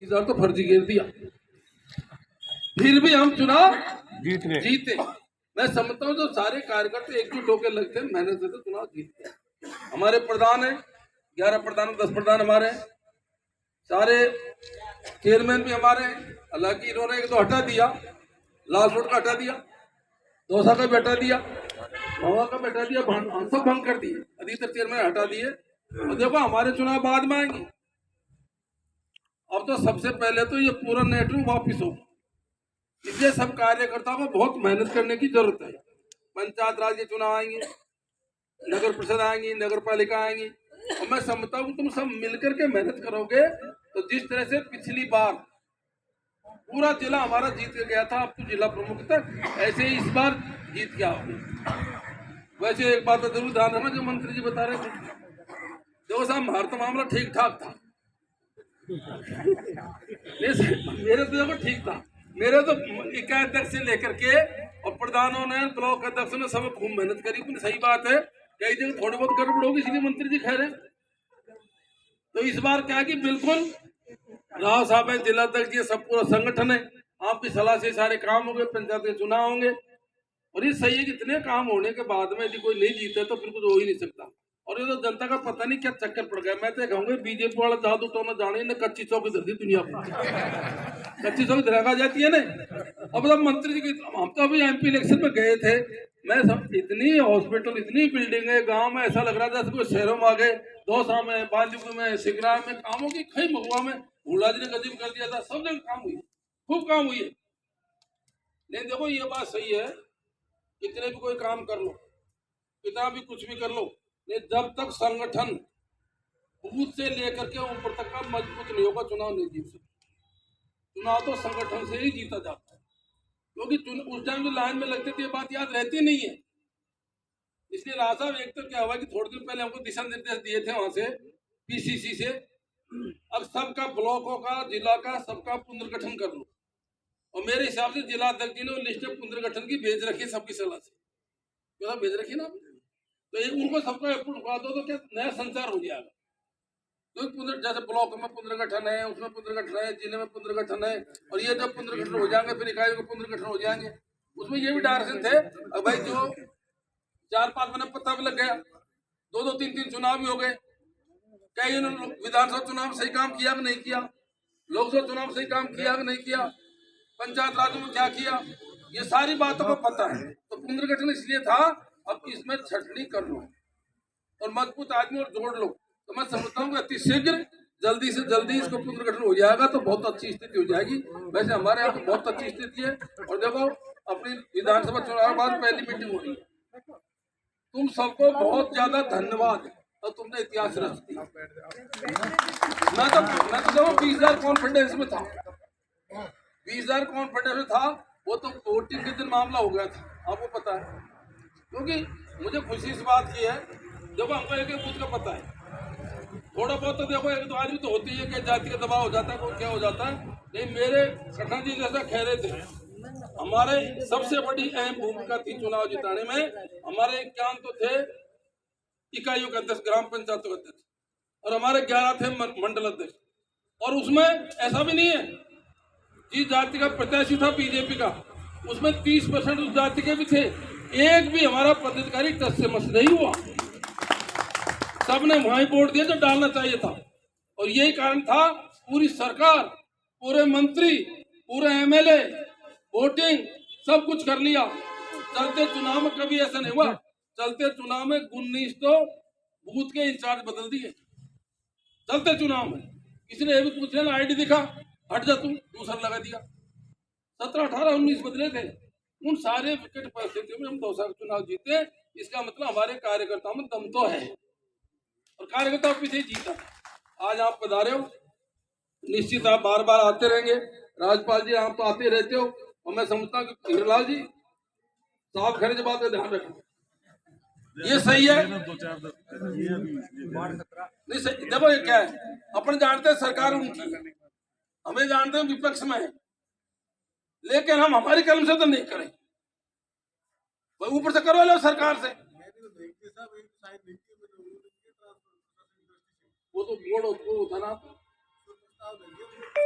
इधर तो फर्जी गिर दिया, फिर भी हम चुनाव जीते। मैं समझता हूँ जो सारे कार्यकर्ता एकजुट होकर लगते हैं, मेहनत से तो चुनाव जीतते हैं। हमारे प्रधान है, 11 प्रधान 10 प्रधान हमारे हैं, सारे चेयरमैन भी हमारे हैं। हालांकि इन्होंने एक तो हटा दिया, लाल रोड का हटा दिया, दौसा का भी हटा दिया, महुआ का भी हटा दिया, सब भंग कर दिए, अधिकतर चेयरमैन हटा दिए। और देखो हमारे चुनाव बाद में आएंगे। अब तो सबसे पहले तो ये पूरा नेटवर्क वापिस होगा, इसलिए सब कार्यकर्ताओं को बहुत मेहनत करने की जरूरत है। पंचायत राज के चुनाव आएंगे, नगर परिषद आएंगी, नगर पालिका आएंगी, और मैं समझता हूँ तुम सब मिलकर के मेहनत करोगे तो जिस तरह से पिछली बार पूरा जिला हमारा जीत के गया था, अब तो जिला प्रमुख तक, ऐसे ही इस बार जीत गया होगा। वैसे एक बात जरूर ध्यान रखना, जो मंत्री जी बता रहे थे, देखो साहब हमारा तो मामला ठीक ठाक था। मेरे तो देखो ठीक था, मेरे तो इकाई अध्यक्ष से लेकर के और प्रधानों ने, ब्लॉक अध्यक्ष ने सब खूब मेहनत करी। सही बात है, कई जगह थोड़ी बहुत गड़बड़ होगी, इसलिए मंत्री जी कह रहे हैं। तो इस बार क्या कि बिल्कुल राव साहब है, जिला अध्यक्ष जी, सब पूरा संगठन है, आपकी सलाह से सारे काम होंगे, पंचायत के चुनाव होंगे। और ये सही है कि इतने काम होने के बाद में यदि कोई नहीं जीते तो फिर कुछ हो ही नहीं सकता। और ये तो जनता का पता नहीं क्या चक्कर पड़ गया। मैं तो कहूँगा बीजेपी वाला जादू टोना जाने ने कच्ची चौकी धर दी दुनिया पर, कच्ची चौकी धरा जाती है ना। अब तो मंत्री जी की, हम तो अभी एमपी इलेक्शन में गए थे, मैं सब इतनी हॉस्पिटल, इतनी बिल्डिंग है गांव में, ऐसा लग रहा था जैसे कोई शहरों में आ गए। दौसा में, बांदीपुर में, सिगरा में कामों की खई, महुआ में भूला जी ने गजीब कर दिया था, सब जगह काम हुई, खूब काम हुई है। लेकिन देखो ये बात सही है, कितने भी कोई काम कर लो, कितना भी कुछ भी कर लो, लेकिन जब तक संगठन बूथ से लेकर के ऊपर तक का मजबूत नहीं होगा, चुनाव नहीं जीत सकते। चुनाव तो संगठन से ही जीता जाता है, क्योंकि उस टाइम जो लाइन में लगते थे ये बात याद रहती नहीं है। इसलिए राजा साहब एक तो क्या हुआ कि थोड़े दिन पहले हमको दिशा निर्देश दिए थे वहां से, पीसीसी से, अब सबका ब्लॉकों का, जिला का, सबका पुनर्गठन कर लो। और मेरे हिसाब से जिला अध्यक्ष जी ने लिस्ट पुनर्गठन की भेज रखी है सबकी सलाह से, क्यों भेज रखी ना, तो ये उनको सबको अप्रूव करा दो तो क्या नया संचार हो जाएगा। तो जैसे ब्लॉक में पुनर्गठन है, उसमें पुनर्गठन है, जिले में पुनर्गठन है, और ये जब पुनर्गठन हो जाएंगे फिर इकाइयों के पुनर्गठन हो जाएंगे। उसमें ये भी डायरेक्शन थे, अब भाई जो 4-5 महीने पता भी लग गया, 2-3 चुनाव भी हो गए, कई विधानसभा चुनाव सही काम किया कि नहीं किया, लोकसभा चुनाव सही काम किया कि नहीं किया, पंचायत राज में क्या किया, ये सारी बातों को पता है। तो पुनर्गठन इसलिए था, अब इसमें छटनी कर लो और मजबूत आदमी और जोड़ लो, तो मैं समझता हूँ कि अति शीघ्र जल्दी से जल्दी इसको पुनर्गठन हो जाएगा तो बहुत अच्छी स्थिति हो जाएगी। वैसे हमारे यहाँ बहुत अच्छी स्थिति है। और देखो अपनी विधानसभा चुनाव बाद पहली मीटिंग हो रही है, तुम सबको बहुत ज्यादा धन्यवाद, और तुमने इतिहास रच दिया। मैं तो देखो 20,000 कॉन्फिडेंस में था, 20,000 कॉन्फिडेंस में था, वो तो वोटिंग के दिन मामला हो गया था, आपको पता है। क्योंकि मुझे खुशी इस बात की है, देखो हमको एक एक बूथ का पता है, थोड़ा बहुत तो देखो एक दो आदमी तो होती है कि जाति का दबाव हो जाता है, कोई क्या हो जाता है, लेकिन मेरे कठन जी जैसा कह रहे थे, हमारे सबसे बड़ी अहम भूमिका थी चुनाव जिताने में। हमारे 51 तो थे इकाइयों के अध्यक्ष, ग्राम पंचायतों के अध्यक्ष, और हमारे 11 थे मंडल अध्यक्ष। और उसमें ऐसा भी नहीं है, जिस जाति का प्रत्याशी था बीजेपी का, उसमें 30% उस जाति के भी थे, एक भी हमारा पदाधिकारी टच से मस नहीं हुआ, सबने वहीं वोट दिया जो डालना चाहिए था। और यही कारण था, पूरी सरकार, पूरे मंत्री, पूरे एमएलए, वोटिंग सब कुछ कर लिया। चलते चुनाव में कभी ऐसा नहीं हुआ, चलते चुनाव में 19 तो बूथ के इंचार्ज बदल दिए चलते चुनाव में। किसी ने भी पूछ लिया आईडी दिखा, हट जा तू, दूसरा लगा दिया। 17, 18, 19 बदले थे। उन सारे विकट परिस्थितियों में हम दौसा चुनाव जीते। इसका मतलब हमारे कार्यकर्ताओं में दम तो है, और कार्यकर्ता पीछे जीता। आज आप पधारे हो, निश्चित आप बार बार आते रहेंगे। राज्यपाल जी आप तो आते रहते हो, और मैं समझता हूँ कि हीरलाल जी साफ खरे बात का ध्यान रखना, ये सही है नहीं सही। देखो ये क्या है, अपन जानते हैं सरकार उनकी, हमें जानते हैं विपक्ष में है, लेकिन हम हमारी कलम से तो नहीं करें, ऊपर से करवा लो सरकार से। वो तो बोर्ड होता ना।